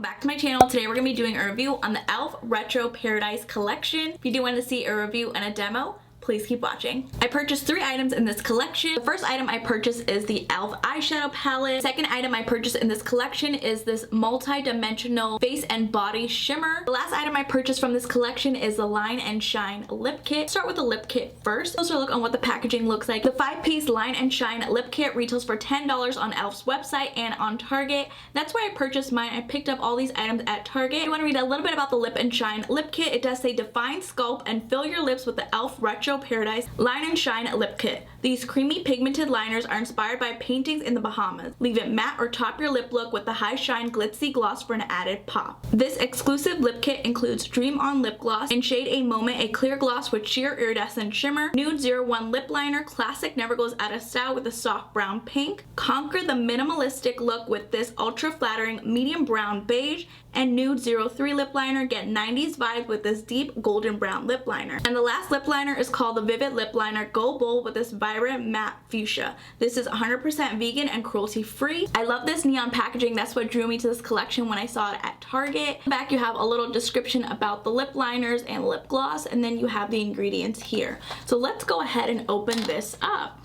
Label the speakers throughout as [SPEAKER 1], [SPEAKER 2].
[SPEAKER 1] welcome back to my channel. Today we're going to be doing a review on the E.L.F Retro Paradise Collection. If you do want to see a review and a demo, please keep watching. I purchased 3 items in this collection. The first item I purchased is the E.L.F eyeshadow palette. The second item I purchased in this collection is this multi-dimensional face and body shimmer. The last item I purchased from this collection is the Line and Shine lip kit. Start with the lip kit first. Closer look on what the packaging looks like. The 5-piece Line and Shine lip kit retails for $10 on E.L.F's website and on Target. That's where I purchased mine. I picked up all these items at Target. I want to read a little bit about the Lip and Shine lip kit. It does say define, sculpt, and fill your lips with the E.L.F Retro Paradise Line and Shine lip kit. These creamy pigmented liners are inspired by paintings in the Bahamas. Leave it matte or top your lip look with the high shine glitzy gloss for an added pop. This exclusive lip kit includes Dream On lip gloss, in shade A Moment, a clear gloss with sheer iridescent shimmer, Nude 01 lip liner, classic never goes out of style with a soft brown pink, conquer the minimalistic look with this ultra flattering medium brown beige, and Nude 03 lip liner, get 90s vibe with this deep golden brown lip liner. And the last lip liner is called the Vivid Lip Liner Go Bold with this vibrant matte fuchsia. This is 100% vegan and cruelty free. I love this neon packaging. That's what drew me to this collection when I saw it at Target. In the back you have a little description about the lip liners and lip gloss, and then you have the ingredients here. So let's go ahead and open this up.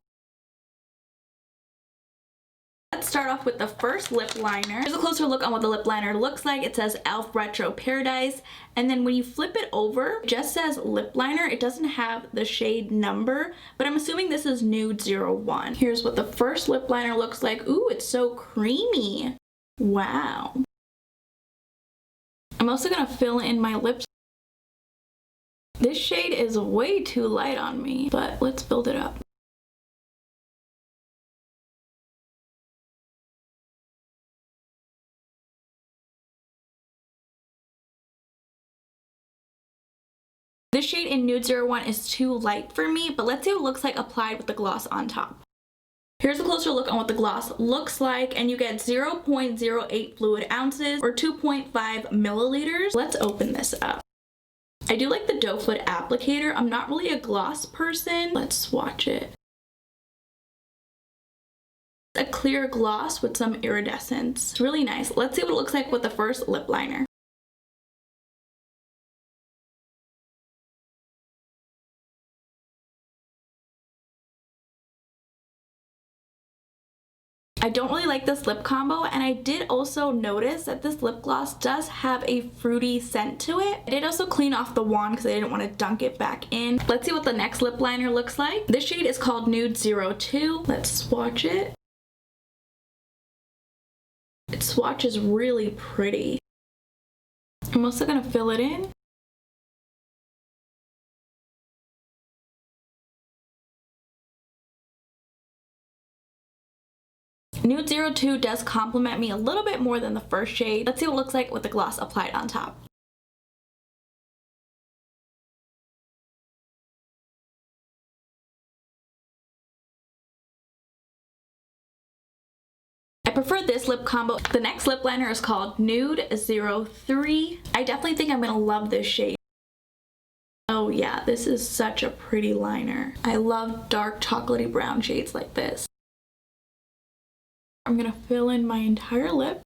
[SPEAKER 1] Let's start off with the first lip liner. Here's a closer look on what the lip liner looks like. It says E.L.F Retro Paradise, and then when you flip it over, it just says lip liner. It doesn't have the shade number, but I'm assuming this is Nude 01. Here's what the first lip liner looks like. Ooh, it's so creamy. Wow. I'm also gonna fill in my lips. This shade is way too light on me, but let's build it up. This shade in Nude 01 is too light for me, but let's see what it looks like applied with the gloss on top. Here's a closer look on what the gloss looks like, and you get 0.08 fluid ounces or 2.5 milliliters. Let's open this up. I do like the doe foot applicator. I'm not really a gloss person. Let's swatch it. A clear gloss with some iridescence. It's really nice. Let's see what it looks like with the first lip liner. I don't really like this lip combo, and I did also notice that this lip gloss does have a fruity scent to it. I did also clean off the wand because I didn't want to dunk it back in. Let's see what the next lip liner looks like. This shade is called Nude 02. Let's swatch it. Its swatch is really pretty. I'm also going to fill it in. Nude 02 does complement me a little bit more than the first shade. Let's see what it looks like with the gloss applied on top. I prefer this lip combo. The next lip liner is called Nude 03. I definitely think I'm gonna love this shade. Oh yeah, this is such a pretty liner. I love dark chocolatey brown shades like this. I'm gonna fill in my entire lip.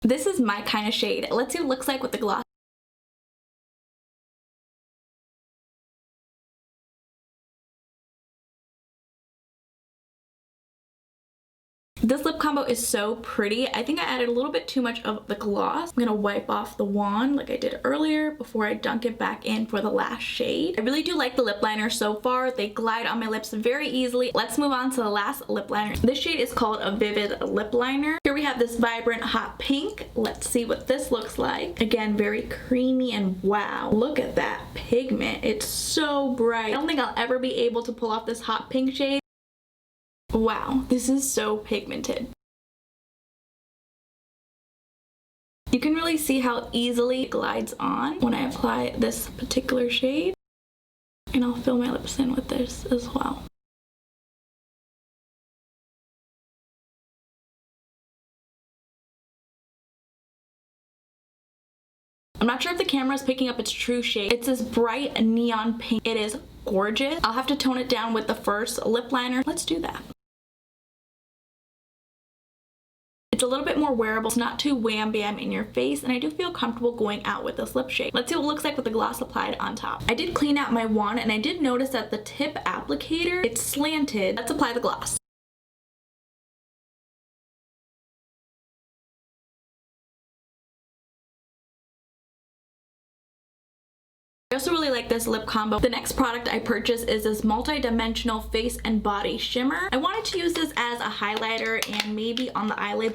[SPEAKER 1] This is my kind of shade. Let's see what it looks like with the gloss. This lip combo is so pretty. I think I added a little bit too much of the gloss. I'm gonna wipe off the wand like I did earlier before I dunk it back in for the last shade. I really do like the lip liner so far. They glide on my lips very easily. Let's move on to the last lip liner. This shade is called a Vivid Lip Liner. Here we have this vibrant hot pink. Let's see what this looks like. Again, very creamy, and wow, look at that pigment. It's so bright. I don't think I'll ever be able to pull off this hot pink shade. Wow, this is so pigmented. You can really see how easily it glides on when I apply this particular shade. And I'll fill my lips in with this as well. I'm not sure if the camera is picking up its true shade. It's this bright neon pink. It is gorgeous. I'll have to tone it down with the first lip liner. Let's do that. It's a little bit more wearable. It's not too wham bam in your face, and I do feel comfortable going out with this lip shade. Let's see what it looks like with the gloss applied on top. I did clean out my wand, and I did notice that the tip applicator, it's slanted. Let's apply the gloss. I also really like this lip combo. The next product I purchased is this multi-dimensional face and body shimmer. I wanted to use this as a highlighter and maybe on the eyelids.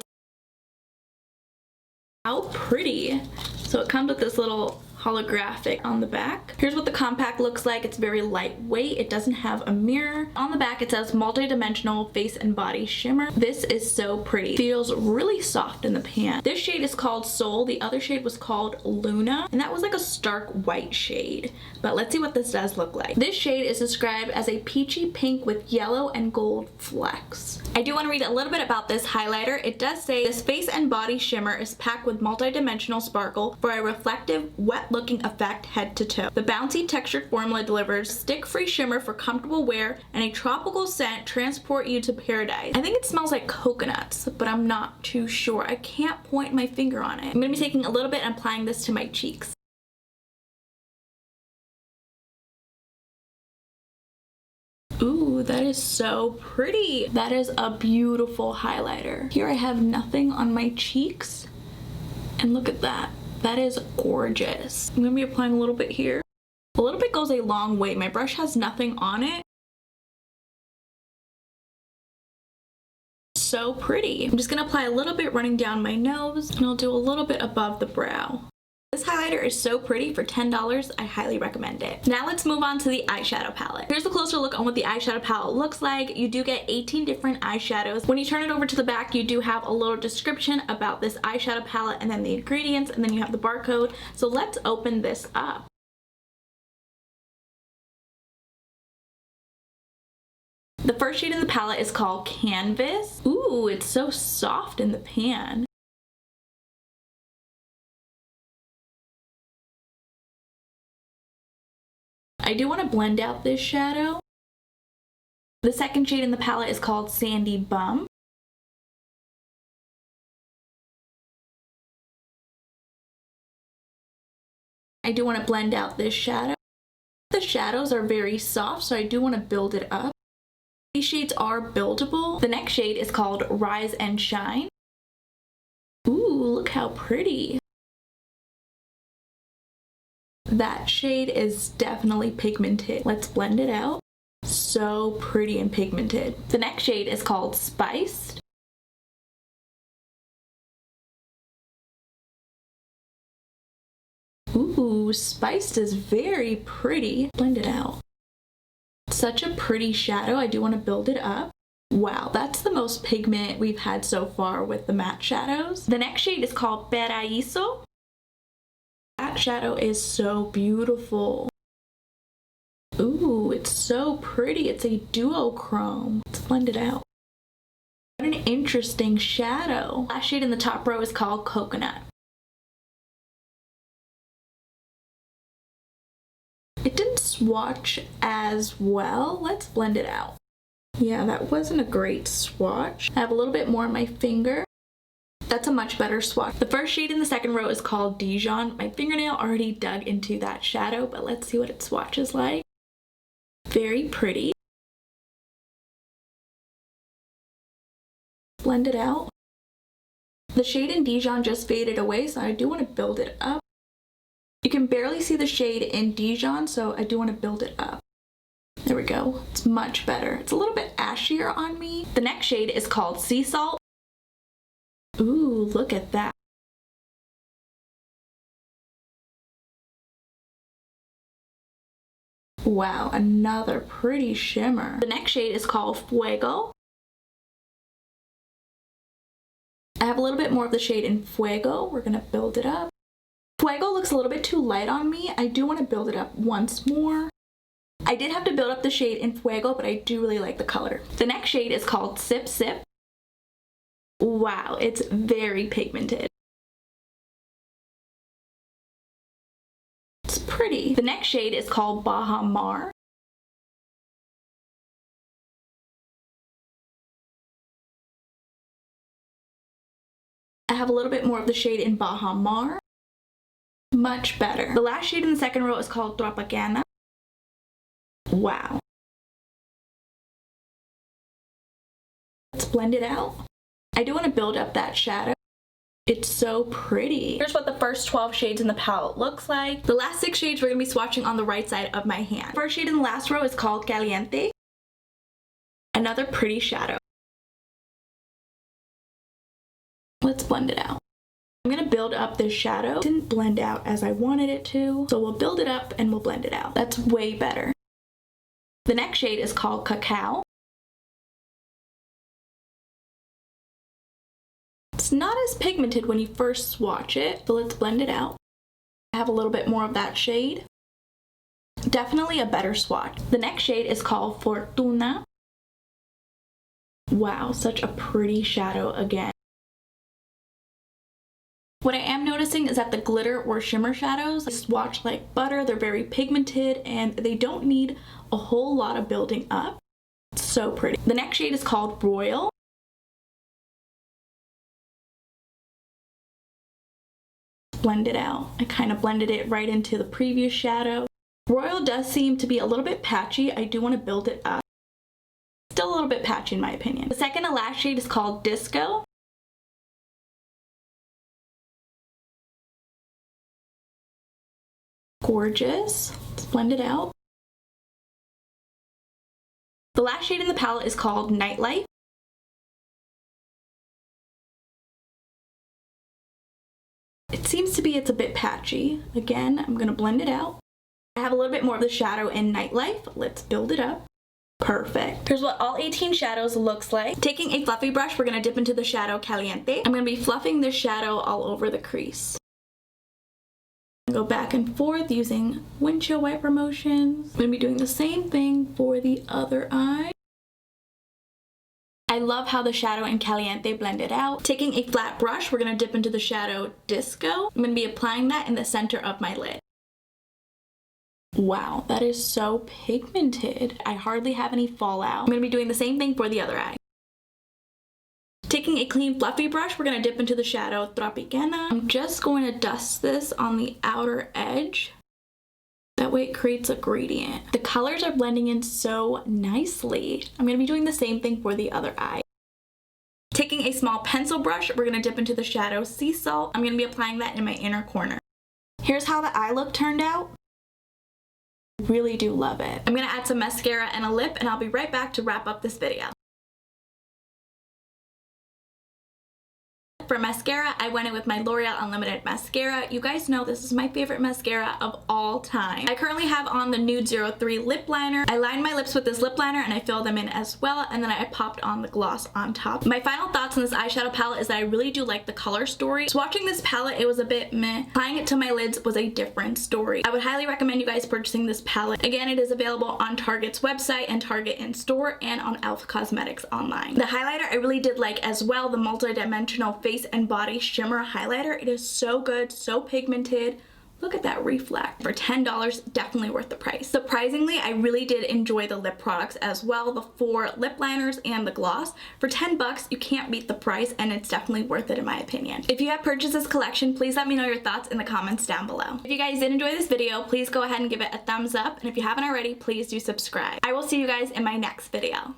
[SPEAKER 1] How pretty. So it comes with this little holographic on the back. Here's what the compact looks like. It's very lightweight. It doesn't have a mirror. On the back it says multi-dimensional face and body shimmer. This is so pretty. Feels really soft in the pan. This shade is called Soul. The other shade was called Luna, and that was like a stark white shade. But let's see what this does look like. This shade is described as a peachy pink with yellow and gold flecks. I do want to read a little bit about this highlighter. It does say this face and body shimmer is packed with multi-dimensional sparkle for a reflective, wet looking effect head to toe. The bouncy textured formula delivers stick-free shimmer for comfortable wear and a tropical scent transport you to paradise. I think it smells like coconuts, but I'm not too sure. I can't point my finger on it. I'm going to be taking a little bit and applying this to my cheeks. Ooh, that is so pretty. That is a beautiful highlighter. Here I have nothing on my cheeks, and look at that. That is gorgeous. I'm gonna be applying a little bit here. A little bit goes a long way. My brush has nothing on it. So pretty. I'm just gonna apply a little bit running down my nose, and I'll do a little bit above the brow. This highlighter is so pretty. For $10, I highly recommend it. Now let's move on to the eyeshadow palette. Here's a closer look on what the eyeshadow palette looks like. You do get 18 different eyeshadows. When you turn it over to the back, you do have a little description about this eyeshadow palette and then the ingredients, and then you have the barcode. So let's open this up. The first shade in the palette is called Canvas. Ooh, it's so soft in the pan. I do want to blend out this shadow. The second shade in the palette is called Sandy Bum. I do want to blend out this shadow. The shadows are very soft, so I do want to build it up. These shades are buildable. The next shade is called Rise and Shine. Ooh, look how pretty. That shade is definitely pigmented. Let's blend it out. So pretty and pigmented. The next shade is called Spiced. Ooh, Spiced is very pretty. Blend it out. Such a pretty shadow. I do want to build it up. Wow, that's the most pigment we've had so far with the matte shadows. The next shade is called Paraíso. That shadow is so beautiful. Ooh, it's so pretty. It's a duochrome. Let's blend it out. What an interesting shadow. Last shade in the top row is called Coconut. It didn't swatch as well. Let's blend it out. Yeah, that wasn't a great swatch. I have a little bit more on my finger. That's a much better swatch. The first shade in the second row is called Dijon. My fingernail already dug into that shadow, but let's see what it swatches like. Very pretty. Blend it out. The shade in Dijon just faded away, so I do want to build it up. You can barely see the shade in Dijon, so I do want to build it up. There we go. It's much better. It's a little bit ashier on me. The next shade is called Sea Salt. Ooh, look at that. Wow, another pretty shimmer. The next shade is called Fuego. I have a little bit more of the shade in Fuego. We're gonna build it up. Fuego looks a little bit too light on me. I do want to build it up once more. I did have to build up the shade in Fuego, but I do really like the color. The next shade is called Sip Sip. Wow, it's very pigmented. It's pretty. The next shade is called Baha Mar. have a little bit more of the shade in Bahamar. Much better. The last shade in the second row is called Tropicana. Wow. Let's blend it out. I do want to build up that shadow. It's so pretty. Here's what the first 12 shades in the palette looks like. The last 6 shades we're going to be swatching on the right side of my hand. The first shade in the last row is called Caliente. Another pretty shadow. Let's blend it out. I'm going to build up this shadow. It didn't blend out as I wanted it to, so we'll build it up and we'll blend it out. That's way better. The next shade is called Cacao. It's not as pigmented when you first swatch it, so let's blend it out. I have a little bit more of that shade. Definitely a better swatch. The next shade is called Fortuna. Wow, such a pretty shadow again. What I am noticing is that the glitter or shimmer shadows swatch like butter. They're very pigmented and they don't need a whole lot of building up. It's so pretty. The next shade is called Royal. Blend it out. I kind of blended it right into the previous shadow. Royal does seem to be a little bit patchy. I do want to build it up. Still a little bit patchy in my opinion. The second to last shade is called Disco. Gorgeous. Let's blend it out. The last shade in the palette is called Nightlife. It seems to be it's a bit patchy. Again, I'm going to blend it out. I have a little bit more of the shadow in Nightlife. Let's build it up. Perfect. Here's what all 18 shadows looks like. Taking a fluffy brush, we're going to dip into the shadow Caliente. I'm going to be fluffing this shadow all over the crease. Go back and forth using windshield wiper motions. I'm going to be doing the same thing for the other eye. I love how the shadow in Caliente blended out. Taking a flat brush, we're going to dip into the shadow Disco. I'm going to be applying that in the center of my lid. Wow, that is so pigmented. I hardly have any fallout. I'm going to be doing the same thing for the other eye. Taking a clean fluffy brush, we're going to dip into the shadow Tropicana. I'm just going to dust this on the outer edge. That way it creates a gradient. The colors are blending in so nicely. I'm going to be doing the same thing for the other eye. Taking a small pencil brush, we're going to dip into the shadow Sea Salt. I'm going to be applying that in my inner corner. Here's how the eye look turned out. Really do love it. I'm going to add some mascara and a lip and I'll be right back to wrap up this video. For mascara, I went in with my L'Oreal Unlimited mascara. You guys know this is my favorite mascara of all time. I currently have on the Nude 03 lip liner. I lined my lips with this lip liner and I filled them in as well, and then I popped on the gloss on top. My final thoughts on this eyeshadow palette is that I really do like the color story. Swatching this palette, it was a bit meh. Applying it to my lids was a different story. I would highly recommend you guys purchasing this palette. Again, it is available on Target's website and Target in store and on E.L.F Cosmetics online. The highlighter I really did like as well, the multi-dimensional face and body shimmer highlighter. It is so good, so pigmented. Look at that reflect. For $10, definitely worth the price. Surprisingly, I really did enjoy the lip products as well, the 4 lip liners and the gloss. For 10 bucks, you can't beat the price, and it's definitely worth it in my opinion. If you have purchased this collection, please let me know your thoughts in the comments down below. If you guys did enjoy this video, please go ahead and give it a thumbs up, and if you haven't already, please do subscribe. I will see you guys in my next video.